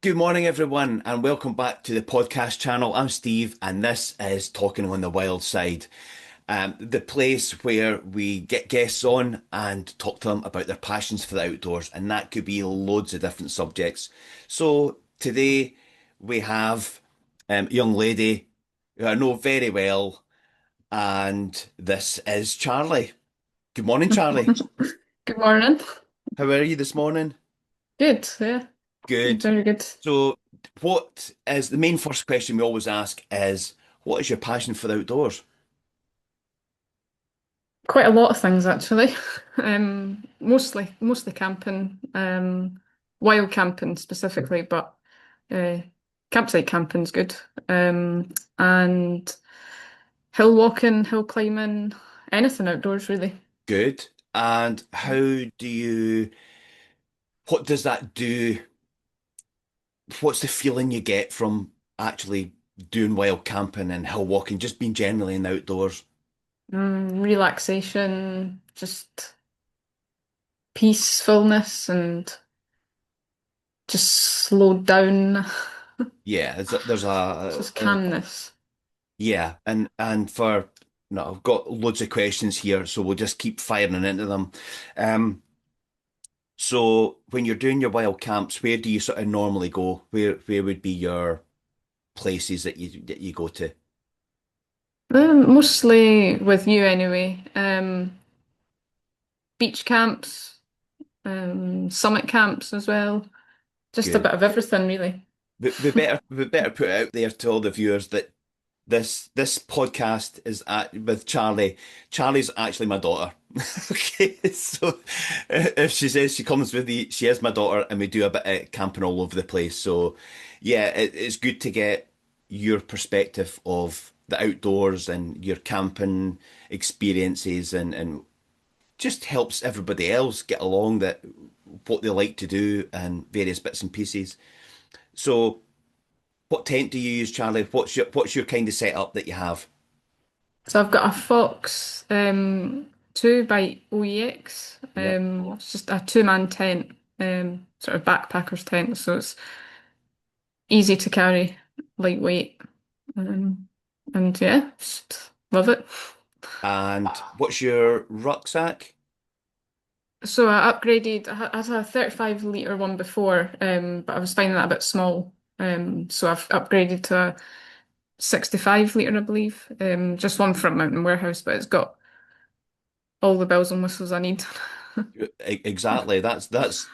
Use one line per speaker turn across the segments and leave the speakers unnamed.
Good morning, everyone, and welcome back to the podcast channel. I'm Steve, and this is Talking on the Wild Side, the place where we get guests on and talk to them about their passions for the outdoors, and that could be loads of different subjects. So today we have a young lady who I know very well, and this is Charlie. Good morning, Charlie.
Good morning.
How are you this morning?
Good, yeah,
Good.
very good.
So, what is the main first question we always ask is, what is your passion for the outdoors?
Quite a lot of things actually. Mostly camping, wild camping specifically, but uh, campsite camping's good. And hill walking, hill climbing, anything outdoors really.
Good. And what does that do? What's the feeling you get from actually doing wild camping and hill walking, just being generally in the outdoors?
Relaxation, just peacefulness, and just slowed down,
Yeah, there's
just calmness.
yeah, and for no, I've got loads of questions here, so we'll just keep firing into them. Um, So when you're doing your wild camps, where do you sort of normally go? Where would be your places that you go to?
Mostly with you anyway. Beach camps, summit camps as well. Just a
Good.
bit of everything, really.
We better put it out there to all the viewers that this podcast is with Charlie. Charlie's actually my daughter. Okay, so if she says she comes with me, she is my daughter, and we do a bit of camping all over the place. So yeah, it's good to get your perspective of the outdoors and your camping experiences, and just helps everybody else get along that what they like to do and various bits and pieces. So what tent do you use, Charlie? What's your kind of setup that you have?
So I've got a Fox 2 by OEX.
Yep.
It's just a two-man tent, sort of backpacker's tent, so it's easy to carry, lightweight. Um, and yeah, just love it.
And what's your rucksack?
So I upgraded. I had a 35 litre one before, but I was finding that a bit small. So I've upgraded to a 65 litre, I believe. Just one from Mountain Warehouse, but it's got all the bells and whistles I need.
Exactly. That's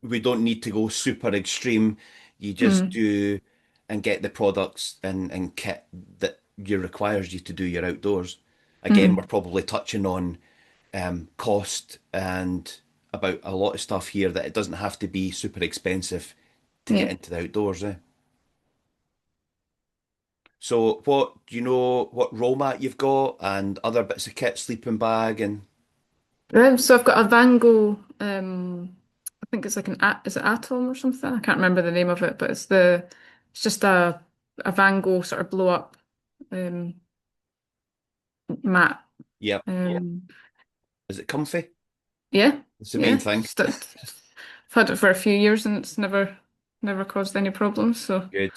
we don't need to go super extreme. You just
Mm,
do and get the products and kit that you requires you to do your outdoors. Again, we're
mm,
probably touching on cost and about a lot of stuff here that it doesn't have to be super expensive to get
yeah.
into the outdoors, eh? So what do you know what roll mat you've got and other bits of kit, sleeping bag and
So I've got a Vango. I think it's like is it Atom or something? I can't remember the name of it, but it's just a Vango sort of blow up um mat.
yep.
Um,
Is it comfy?
Yeah,
That's the main
yeah.
thing.
I've had it for a few years and it's never caused any problems, so
Good.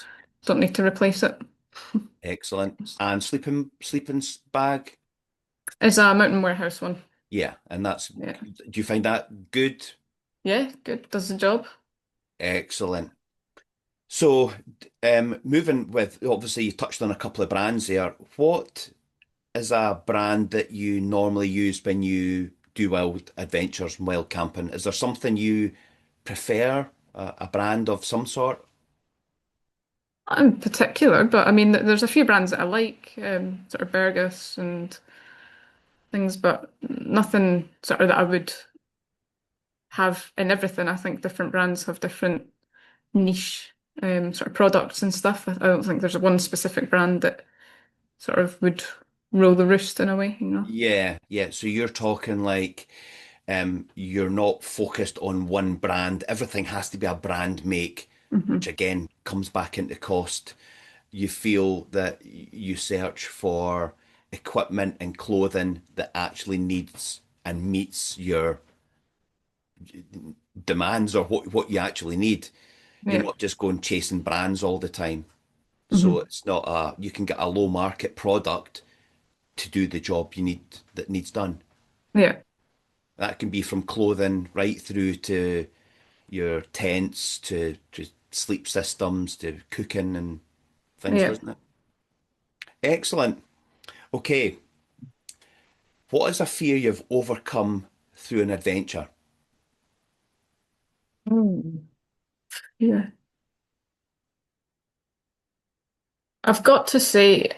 don't need to replace it.
Excellent. And bag?
It's a Mountain Warehouse one.
Yeah, and that's
Yeah.
do you find that good?
Yeah, good. Does the job.
Excellent. So, moving with obviously you touched on a couple of brands there. What is a brand that you normally use when you do wild adventures and wild camping? Is there something you prefer, a brand of some sort?
Not in particular, but I mean, there's a few brands that I like, sort of Burgess and things, but nothing sort of that I would have in everything. I think different brands have different niche, sort of products and stuff. I don't think there's one specific brand that sort of would rule the roost in a way, you know.
Yeah, yeah. So you're talking like you're not focused on one brand. Everything has to be a brand make, which
Hmm.
again comes back into cost. You feel that you search for equipment and clothing that actually needs and meets your demands or what you actually need. You're
Yeah.
not just going chasing brands all the time. So
Hmm.
it's not a, you can get a low market product to do the job you need that needs done.
Yeah.
That can be from clothing right through to your tents to sleep systems to cooking and things,
Yeah.
doesn't it? Excellent. Okay. What is a fear you've overcome through an adventure?
Mm. Yeah. I've got to say,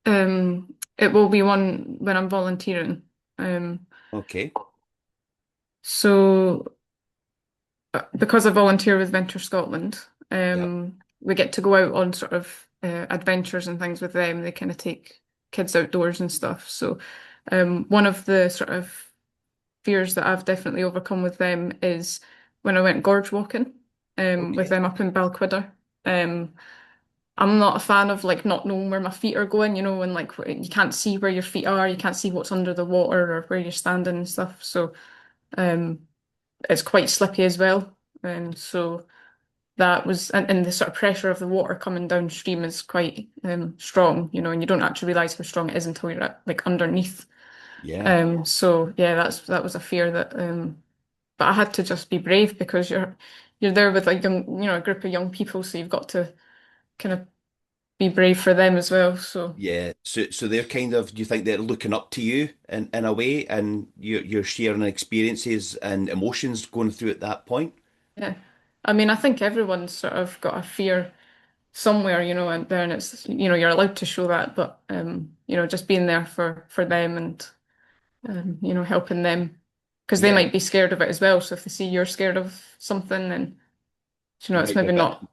it will be one when I'm volunteering. Um,
Okay.
so because I volunteer with Venture Scotland,
Yep.
we get to go out on sort of adventures and things with them. They kind of take kids outdoors and stuff. So, one of the sort of fears that I've definitely overcome with them is when I went gorge walking, with
Okay.
them up in Balquhidder. Um, I'm not a fan of like not knowing where my feet are going, you know, and like you can't see where your feet are, you can't see what's under the water or where you're standing and stuff. So, um, it's quite slippy as well. And so that was, and the sort of pressure of the water coming downstream is quite strong, you know, and you don't actually realize how strong it is until you're at, like underneath.
Yeah.
So yeah, that was a fear that, but I had to just be brave because you're there with like young, you know, a group of young people, so you've got to kind of be brave for them as well. So
Yeah. So they're kind of, do you think they're looking up to you in a way and you're sharing experiences and emotions going through at that point?
yeah, I mean, I think everyone's sort of got a fear somewhere, you know, out there, and it's, you know, you're allowed to show that, but you know, just being there for them and you know, helping them because they
Yeah.
might be scared of it as well. So if they see you're scared of something, then you know,
You
it's
might be a
maybe
bit
not.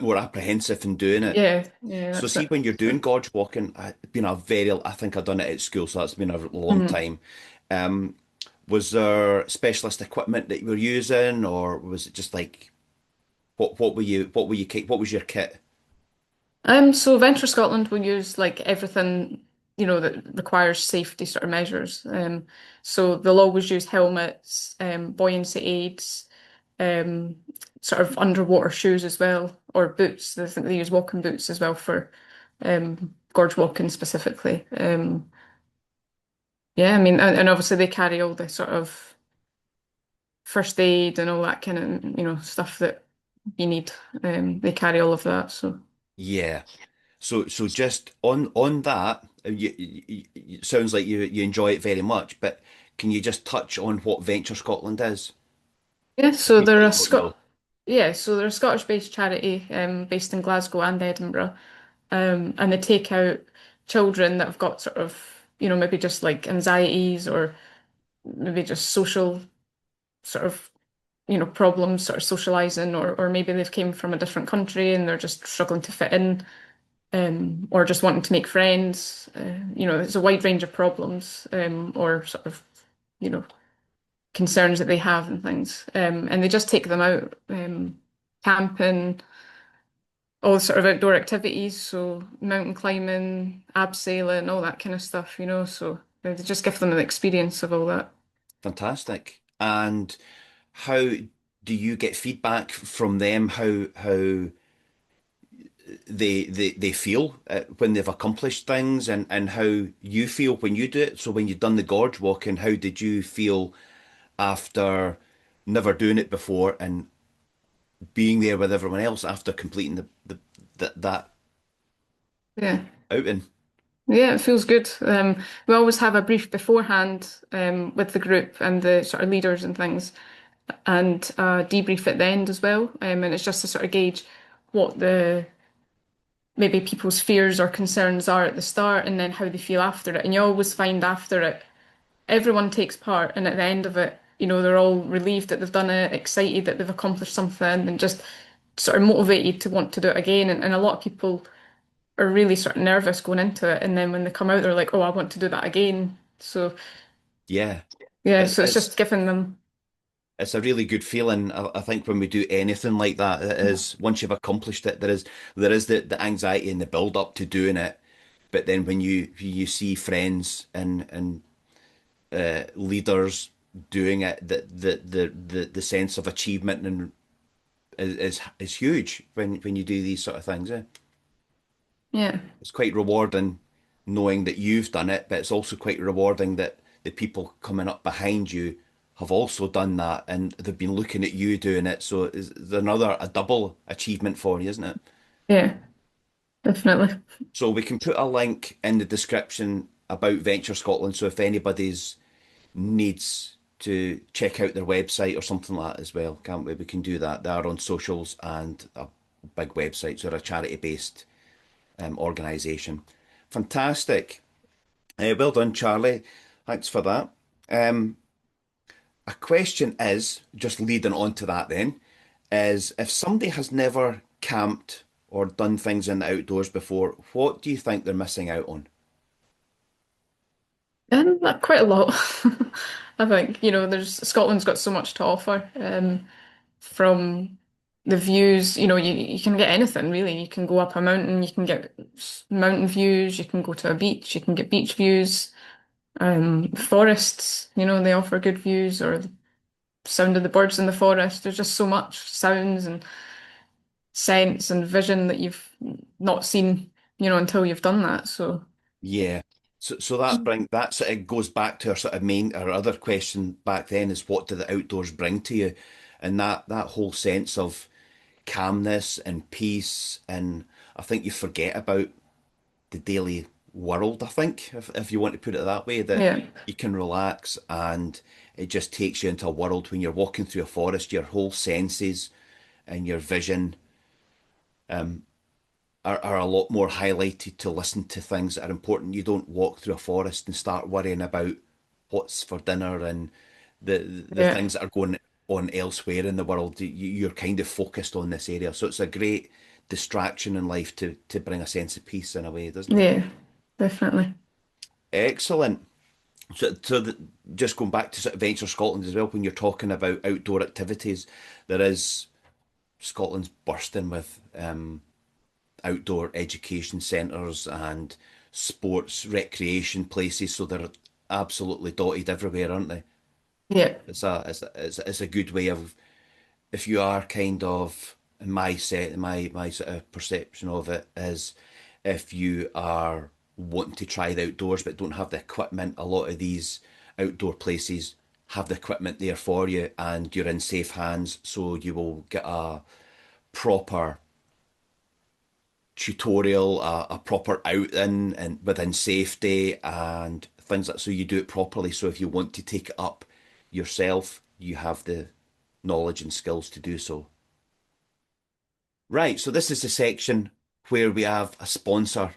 more apprehensive in doing it.
Yeah, yeah,
So
that's
see
it.
when you're
So,
doing gorge walking, it's been a very, I think I've done it at school, so that's been a long
mhm.
time. Um, was there specialist equipment that you were using, or was it just like what was your kit?
So Venture Scotland will use like everything, you know, that requires safety sort of measures. So they'll always use helmets, buoyancy aids, um, sort of underwater shoes as well, or boots. I think they use walking boots as well for gorge walking specifically. Yeah, I mean, and obviously they carry all the sort of first aid and all that kind of, you know, stuff that you need. They carry all of that. So.
Yeah. So just on that, it sounds like you enjoy it very much, but can you just touch on what Venture Scotland is
Yeah,
for
so
people
they're a
that don't know?
Scot yeah, so they're a Scottish-based charity, based in Glasgow and Edinburgh. And they take out children that have got sort of, you know, maybe just like anxieties or maybe just social sort of, you know, problems, sort of socializing, or maybe they've came from a different country and they're just struggling to fit in, or just wanting to make friends. You know, there's a wide range of problems, or sort of, you know, concerns that they have and things. And they just take them out, camping, all sort of outdoor activities, so mountain climbing, abseiling, all that kind of stuff, you know. So they just give them an experience of all that.
Fantastic. And how do you get feedback from them? How they feel when they've accomplished things, and how you feel when you do it. So when you've done the gorge walking, how did you feel after never doing it before and being there with everyone else after completing that
Yeah.
outing?
Yeah, it feels good. We always have a brief beforehand, with the group and the sort of leaders and things, and a debrief at the end as well. And it's just to sort of gauge what the maybe people's fears or concerns are at the start and then how they feel after it. And you always find after it, everyone takes part, and at the end of it, you know, they're all relieved that they've done it, excited that they've accomplished something, and just sort of motivated to want to do it again. And a lot of people are really sort of nervous going into it, and then when they come out, they're like, "Oh, I want to do that again." So
Yeah,
yeah,
it's
so it's
it's
just giving them.
it's a really good feeling. I think when we do anything like that, it is once you've accomplished it, there is the anxiety and the build up to doing it. But then when you see friends and leaders doing it, the sense of achievement and is huge when you do these sort of things. Eh?
Yeah.
It's quite rewarding knowing that you've done it, but it's also quite rewarding that the people coming up behind you have also done that and they've been looking at you doing it. So it's another a double achievement for you, isn't it?
Yeah, definitely.
So we can put a link in the description about Venture Scotland. So if anybody's needs to check out their website or something like that as well, can't we? We can do that. They are on socials and a big website. So they're a charity based organisation. Fantastic. Well done, Charlie. Thanks for that. Um, a question is, just leading on to that then, is if somebody has never camped or done things in the outdoors before, what do you think they're missing out on?
And quite a lot. I think, there's Scotland's got so much to offer. From the views, you can get anything really. You can go up a mountain, you can get mountain views, you can go to a beach, you can get beach views. Forests, they offer good views, or the sound of the birds in the forest. There's just so much sounds and sense and vision that you've not seen, until you've done that. So,
Yeah. So that sort of goes back to our sort of our other question back then is what do the outdoors bring to you? And that whole sense of calmness and peace and I think you forget about the daily world, I think, if you want to put it that way, that
yeah,
you can relax and it just takes you into a world when you're walking through a forest, your whole senses and your vision are a lot more highlighted to listen to things that are important. You don't walk through a forest and start worrying about what's for dinner and the
yeah,
things that are going on elsewhere in the world. You're kind of focused on this area. So it's a great distraction in life to bring a sense of peace in a way, doesn't it?
yeah, definitely.
Excellent. Just going back to sort of Venture Scotland as well, when you're talking about outdoor activities, there is Scotland's bursting with outdoor education centres and sports recreation places, so they're absolutely dotted everywhere, aren't they?
Yeah,
It's a good way of if you are kind of in my sort of perception of it is if you are wanting to try the outdoors but don't have the equipment, a lot of these outdoor places have the equipment there for you and you're in safe hands, so you will get a proper tutorial, a proper out in and within safety and things like so you do it properly. So if you want to take it up yourself, you have the knowledge and skills to do so. Right, so this is the section where we have a sponsor.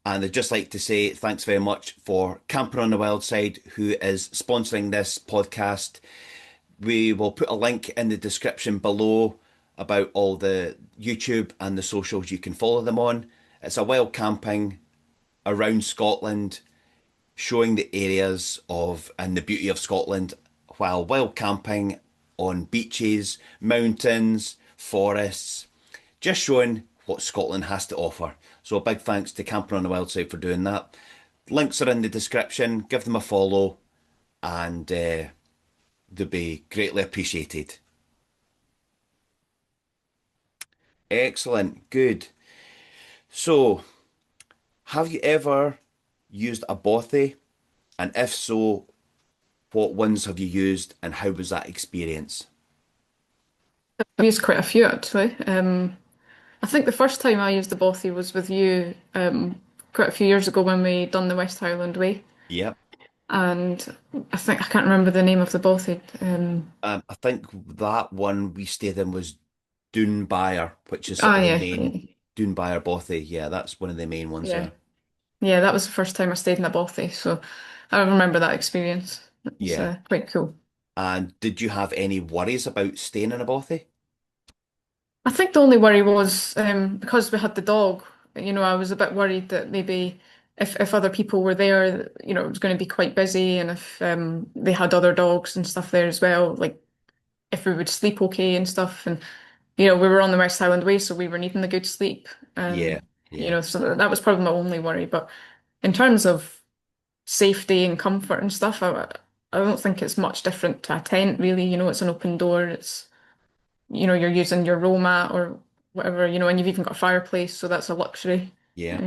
And I'd just like to say thanks very much for Camper on the Wild Side, who is sponsoring this podcast. We will put a link in the description below about all the YouTube and the socials you can follow them on. It's a wild camping around Scotland, showing the areas of and the beauty of Scotland while wild camping on beaches, mountains, forests, just showing what Scotland has to offer. So a big thanks to Camper on the Wild Side for doing that. Links are in the description. Give them a follow and they'll be greatly appreciated. Excellent. Good. So, have you ever used a bothy? And if so, what ones have you used and how was that experience?
I've used quite a few actually. I think the first time I used the Bothy was with you, quite a few years ago when we done the West Highland Way,
Yep.
and I think I can't remember the name of the Bothy.
I think that one we stayed in was Doonbyre, which is sort
Ah,
of the
yeah,
main
yeah,
Doonbyre bothy. Yeah, that's one of the main ones
yeah,
there.
yeah. That was the first time I stayed in a Bothy, so I remember that experience. It was
Yeah.
quite cool.
And did you have any worries about staying in a bothy?
I think the only worry was because we had the dog. I was a bit worried that maybe if other people were there, it was going to be quite busy, and if they had other dogs and stuff there as well, like if we would sleep okay and stuff. And we were on the West Highland Way, so we were needing a good sleep.
Yeah, yeah.
So that was probably my only worry. But in terms of safety and comfort and stuff, I don't think it's much different to a tent, really. It's an open door. you're using your roll mat or whatever, and you've even got a fireplace, so that's a luxury.
Yeah.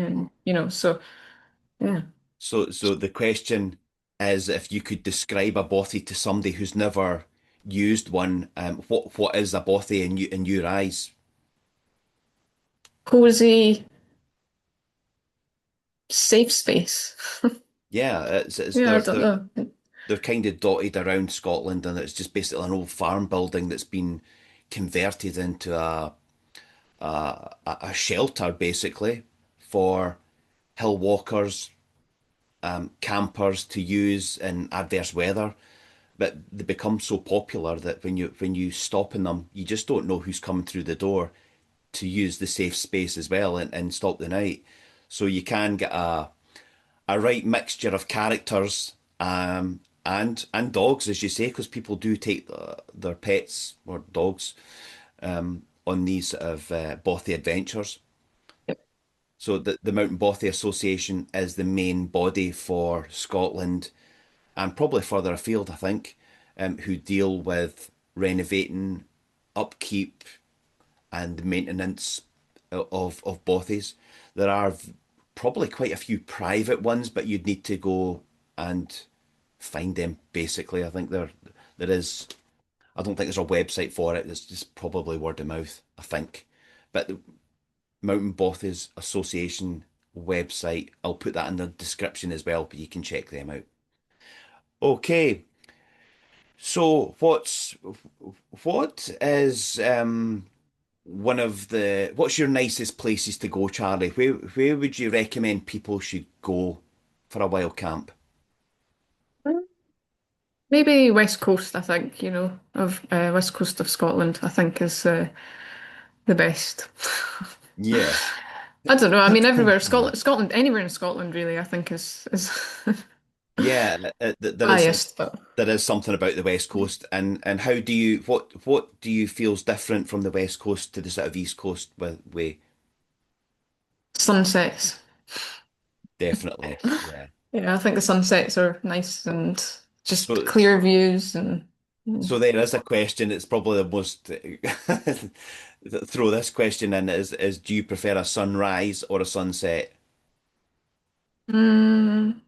So yeah.
So the question is, if you could describe a bothy to somebody who's never used one, what is a bothy in your eyes?
Cozy, safe space.
Yeah, it's
Yeah, I don't know.
they're kind of dotted around Scotland, and it's just basically an old farm building that's been converted into a shelter, basically, for hill walkers, campers to use in adverse weather. But they become so popular that when you stop in them, you just don't know who's coming through the door to use the safe space as well and stop the night. So you can get a right mixture of characters, and dogs, as you say, because people do take their pets or dogs on these sort of bothy adventures. So the Mountain Bothy Association is the main body for Scotland and probably further afield, I think, who deal with renovating, upkeep, and maintenance of bothies. There are probably quite a few private ones, but you'd need to go and find them. Basically, I think there is. I don't think there's a website for it. It's just probably word of mouth, I think. But the Mountain Bothies Association website, I'll put that in the description as well, but you can check them out. Okay, so what is what's your nicest places to go, Charlie? Where would you recommend people should go for a wild camp?
Maybe West Coast, I think, of West Coast of Scotland, I think is the best.
Yeah.
I don't know. I mean, everywhere, Scotland, anywhere in Scotland, really, I think is
Yeah,
highest. But
there is something about the West Coast, and how do you what do you feel's different from the West Coast to the sort of East Coast with way?
sunsets,
Definitely, yeah.
yeah, I think the sunsets are nice and just
So
clear views and
so there is a question. It's probably the most throw this question in is do you prefer a sunrise or a sunset?
mm,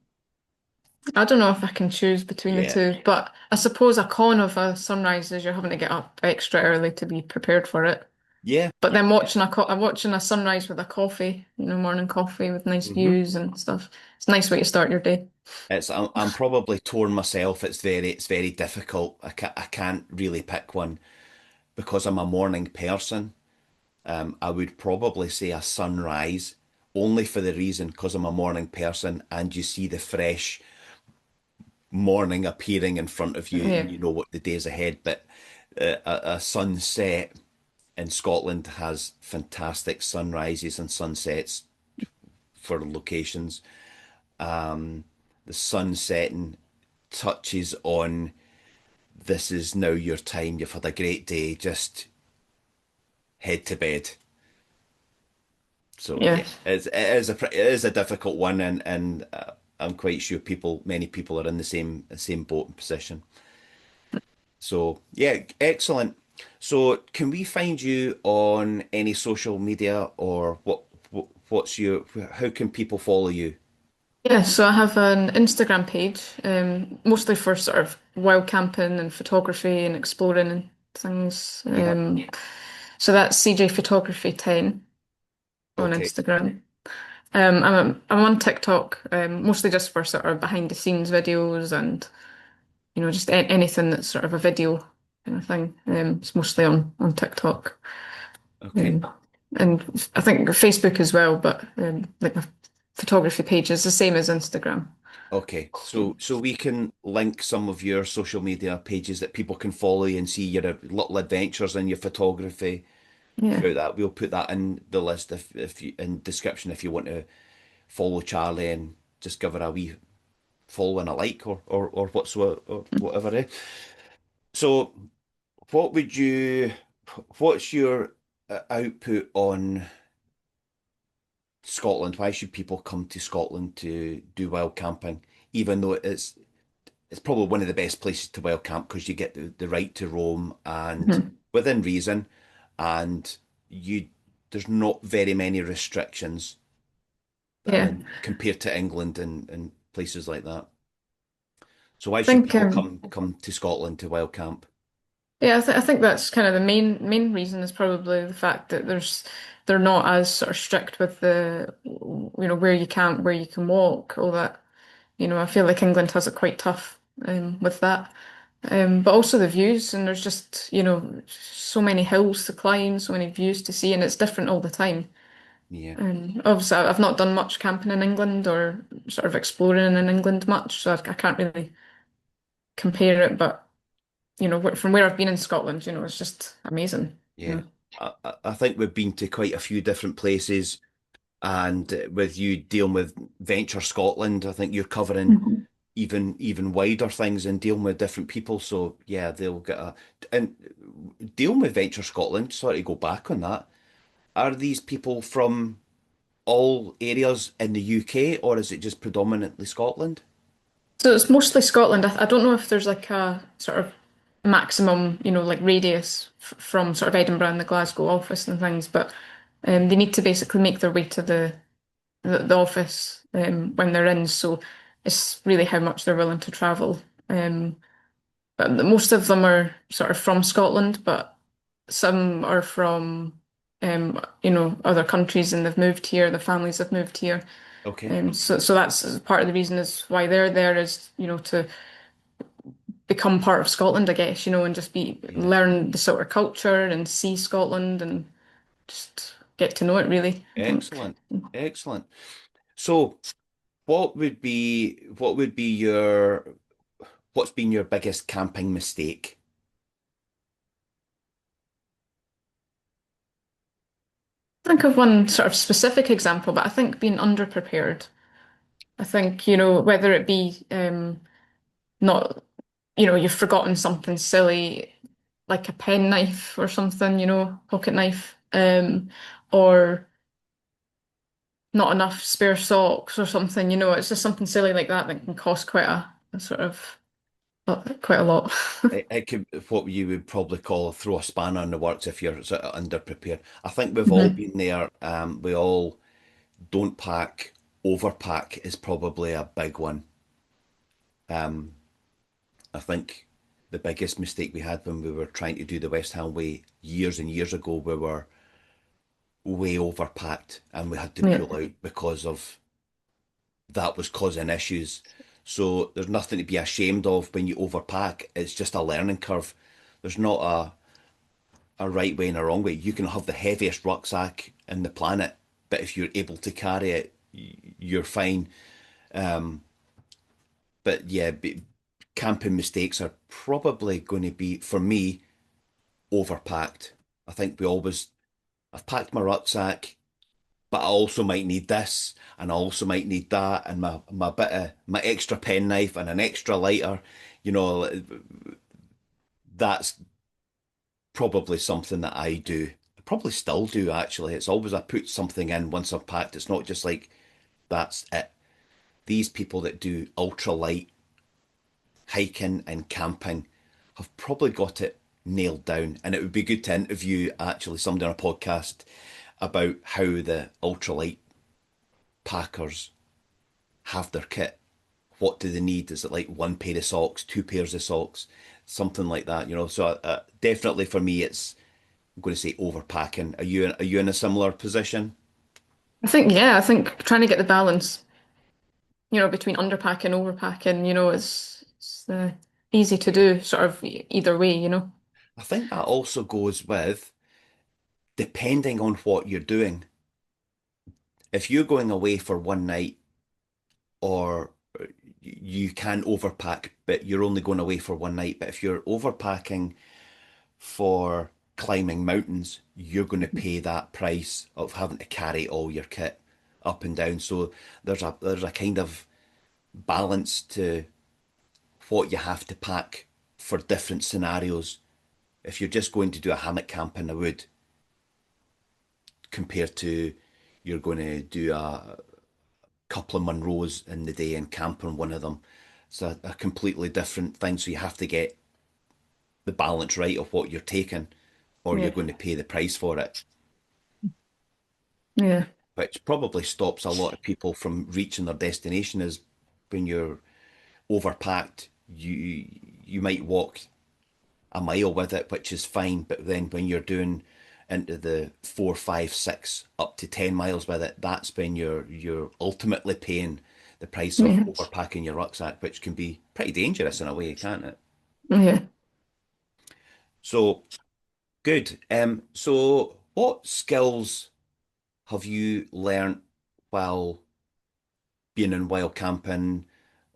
I don't know if I can choose between the
Yeah.
two, but I suppose a con of a sunrise is you're having to get up extra early to be prepared for it.
Yeah.
But then I'm watching a sunrise with a coffee, morning coffee with nice
Hmm.
views and stuff. It's a nice way to start your day.
I'm probably torn myself. It's very difficult. I can't really pick one because I'm a morning person. I would probably say a sunrise, only for the reason because I'm a morning person and you see the fresh morning appearing in front of you and
Yeah,
you know what the day's ahead. But a sunset in Scotland has fantastic sunrises and sunsets for locations. The sun setting touches on this is now your time. You've had a great day. Just head to bed. So
yeah.
yeah, it is a difficult one, and I'm quite sure many people are in the same boat and position. So yeah, excellent. So can we find you on any social media or what's your how can people follow you?
Yeah, so I have an Instagram page, mostly for sort of wild camping and photography and exploring and things.
Yeah.
So that's CJ Photography 10 on
Okay.
Instagram. I'm on TikTok, mostly just for sort of behind the scenes videos and just anything that's sort of a video kind of thing. It's mostly on TikTok.
Okay.
Um, and I think Facebook as well, but like my photography page is the same as Instagram.
Okay, so we can link some of your social media pages that people can follow you and see your little adventures and your photography
Yeah.
throughout that. We'll put that in the list if you in description if you want to follow Charlie and just give her a wee follow and a like or whatsoever or whatever. So what would you what's your output on Scotland? Why should people come to Scotland to do wild camping, even though it's probably one of the best places to wild camp because you get the right to roam and
Mhm.
within reason, and you there's not very many restrictions
Yeah.
compared to England and places like that. So why
I
should
think
people come to Scotland to wild camp?
yeah, I think that's kind of the main reason is probably the fact that they're not as sort of strict with the where you can't, where you can walk, all that. I feel like England has it quite tough with that. But also the views, and there's just so many hills to climb, so many views to see, and it's different all the time.
Yeah,
And obviously, I've not done much camping in England or sort of exploring in England much, so I can't really compare it. But from where I've been in Scotland, it's just amazing.
yeah.
Mm.
I think we've been to quite a few different places, and with you dealing with Venture Scotland, I think you're covering
Mhm.
even wider things and dealing with different people. So yeah, they'll get a and dealing with Venture Scotland. Sorry to go back on that. Are these people from all areas in the UK, or is it just predominantly Scotland?
So it's mostly Scotland. I don't know if there's like a sort of maximum, like radius from sort of Edinburgh and the Glasgow office and things, but they need to basically make their way to the office when they're in. So it's really how much they're willing to travel. But most of them are sort of from Scotland, but some are from other countries and they've moved here. The families have moved here.
Okay.
So that's part of the reason is why they're there is to become part of Scotland, I guess, and just be
Yeah.
learn the sort of culture and see Scotland and just get to know it really, I think.
Excellent. Excellent. So, what would be your what's been your biggest camping mistake?
Think of one sort of specific example, but I think being underprepared. I think, whether it be not, you've forgotten something silly like a pen knife or something, pocket knife, or not enough spare socks or something, it's just something silly like that that can cost a sort of quite a lot.
It could what you would probably call throw a spanner in the works if you're sort of underprepared. I think we've all
hmm
been there. We all don't pack, overpack is probably a big one. Um, I think the biggest mistake we had when we were trying to do the West Ham Way years and years ago, we were way overpacked and we had to
Yeah.
pull out because of that was causing issues. So there's nothing to be ashamed of when you overpack. It's just a learning curve. There's not a right way and a wrong way. You can have the heaviest rucksack in the planet, but if you're able to carry it, you're fine. Um, but yeah, camping mistakes are probably going to be, for me, overpacked. I think I've packed my rucksack, but I also might need this, and I also might need that, and my extra pen knife and an extra lighter. You know, that's probably something that I do. I probably still do actually. It's always I put something in once I've packed. It's not just like that's it. These people that do ultralight hiking and camping have probably got it nailed down. And it would be good to interview actually somebody on a podcast about how the ultralight packers have their kit. What do they need? Is it like one pair of socks, two pairs of socks, something like that? So definitely for me, I'm going to say overpacking. Are you in a similar position?
I think trying to get the balance, between underpacking, overpacking, it's easy to
Yeah.
do sort of either way,
I think that also goes with depending on what you're doing. If you're going away for one night or you can overpack, but you're only going away for one night. But if you're overpacking for climbing mountains, you're going to pay that price of having to carry all your kit up and down. So there's a kind of balance to what you have to pack for different scenarios. If you're just going to do a hammock camp in the wood, compared to you're going to do a couple of Munros in the day and camp on one of them, it's a completely different thing. So you have to get the balance right of what you're taking. or you're
Yeah.
going to pay the price for it,
Yeah.
which probably stops a lot of people from reaching their destination. Is when you're overpacked, you might walk a mile with it, which is fine. But then when you're doing into the 4, 5, 6, up to 10 miles with it, that's when you're ultimately paying the price of
Yeah.
overpacking your rucksack, which can be pretty dangerous in a way, can't it?
Yeah.
So good. So what skills have you learnt while being in wild camping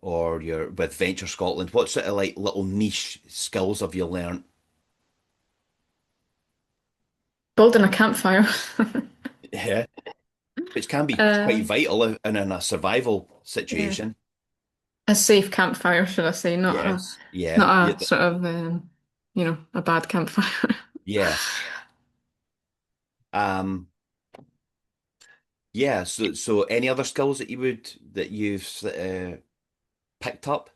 or you're with Venture Scotland? What sort of like little niche skills have you learnt?
Building a campfire.
Yeah, which can be quite
Um,
vital in a survival
yeah.
situation.
A safe campfire, should I say,
Yes. Yeah. Yeah.
not a sort of a bad campfire.
Yeah. Um, yeah. So any other skills that you've picked up?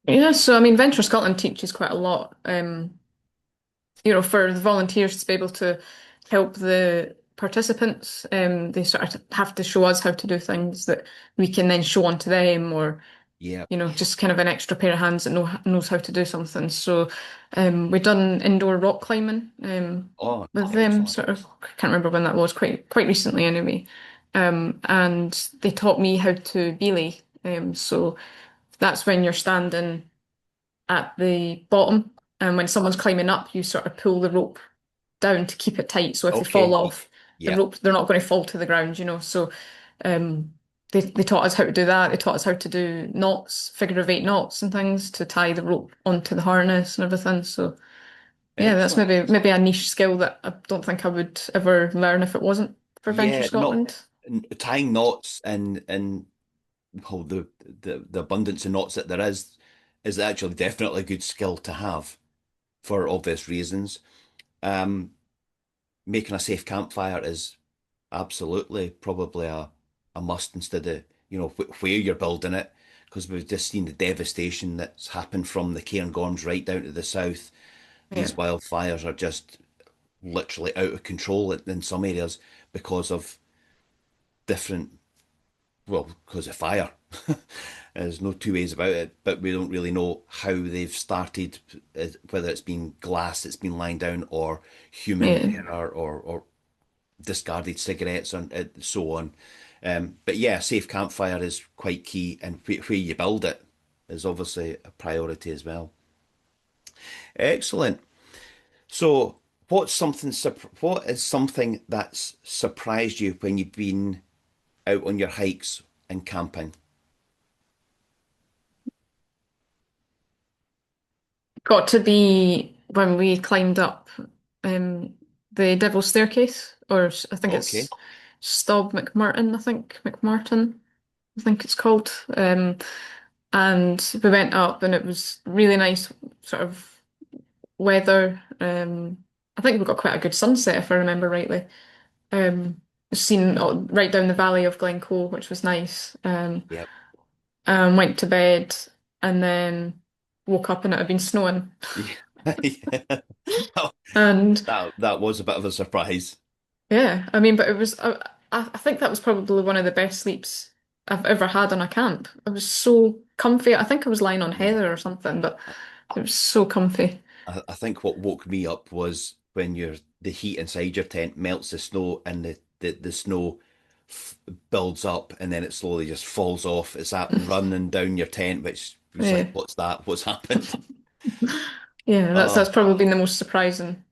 Yeah, so I mean, Venture Scotland teaches quite a lot. For the volunteers to be able to help the participants, they sort of have to show us how to do things that we can then show on to them, or
Yeah.
just kind of an extra pair of hands that knows how to do something. So, we've done indoor rock climbing,
Oh,
with them.
excellent.
Sort of, can't remember when that was. Quite recently, anyway. And they taught me how to belay. So that's when you're standing at the bottom, and when someone's climbing up, you sort of pull the rope down to keep it tight. So if they fall
Okay.
off the
Yeah.
rope, they're not going to fall to the ground. So um, they taught us how to do that. They taught us how to do knots, figure-of-8 knots and things to tie the rope onto the harness and everything. So yeah, that's
Excellent.
maybe a niche skill that I don't think I would ever learn if it wasn't for Venture
Yeah. Not
Scotland.
tying knots and well, the abundance of knots that there is actually definitely a good skill to have for obvious reasons. Um, Making a safe campfire is absolutely probably a must instead of where you're building it, because we've just seen the devastation that's happened from the Cairngorms right down to the south.
Yeah,
These wildfires are just literally out of control in some areas because of different, well, because of fire. There's no two ways about it, but we don't really know how they've started, whether it's been glass that's been lying down or human
yeah,
error or discarded cigarettes and so on. But yeah, safe campfire is quite key, and where you build it is obviously a priority as well. Excellent. So, what is something that's surprised you when you've been out on your hikes and camping?
got to be when we climbed up um, the Devil's Staircase, or I think
Okay.
it's Stob McMurton. I think it's called. And we went up, and it was really nice, sort of weather. I think we got quite a good sunset, if I remember rightly. Seen right down the valley of Glencoe, which was nice.
Yep.
Went to bed, and then woke up and it had been snowing.
Yeah. Yeah.
And
That was a bit of a surprise.
yeah, I mean, but it was, I think that was probably one of the best sleeps I've ever had on a camp. It was so comfy. I think I was lying on
Yeah.
heather or something, but it was so comfy.
I think what woke me up was when the heat inside your tent melts the snow and the snow f builds up and then it slowly just falls off. It's that running down your tent, which was like,
Yeah.
what's that? What's happened?
Yeah, that's
Oh,
probably been the most surprising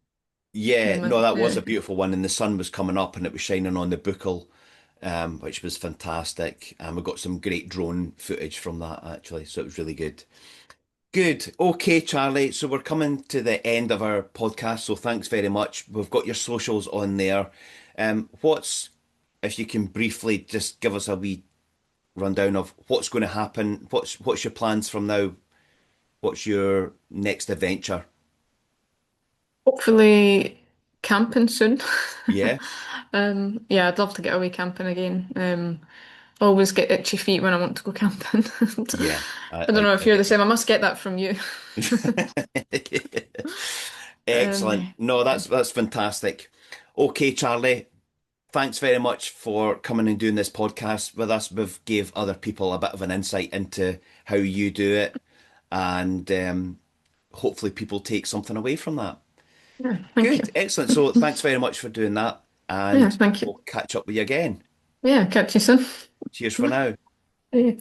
yeah. No,
moment.
that was
Yeah.
a beautiful one. And the sun was coming up and it was shining on the buccal, which was fantastic. And we got some great drone footage from that actually. So it was really good. Good. Okay, Charlie. So we're coming to the end of our podcast. So thanks very much. We've got your socials on there. If you can briefly just give us a wee rundown of what's going to happen? What's your plans from now? What's your next adventure?
Hopefully camping soon.
Yeah,
Yeah, I'd love to get away camping again. Always get itchy feet when I want to go camping.
yeah.
I don't know if
I
you're the
get
same. I must get that from you.
you. Excellent. No, that's fantastic. Okay, Charlie, thanks very much for coming and doing this podcast with us. We've gave other people a bit of an insight into how you do it, and hopefully people take something away from that.
Yeah, thank
Good,
you.
excellent. So thanks very much for doing that,
Yeah,
and
thank you.
we'll catch up with you again.
Yeah, catch you soon.
Cheers for now.
Yeah.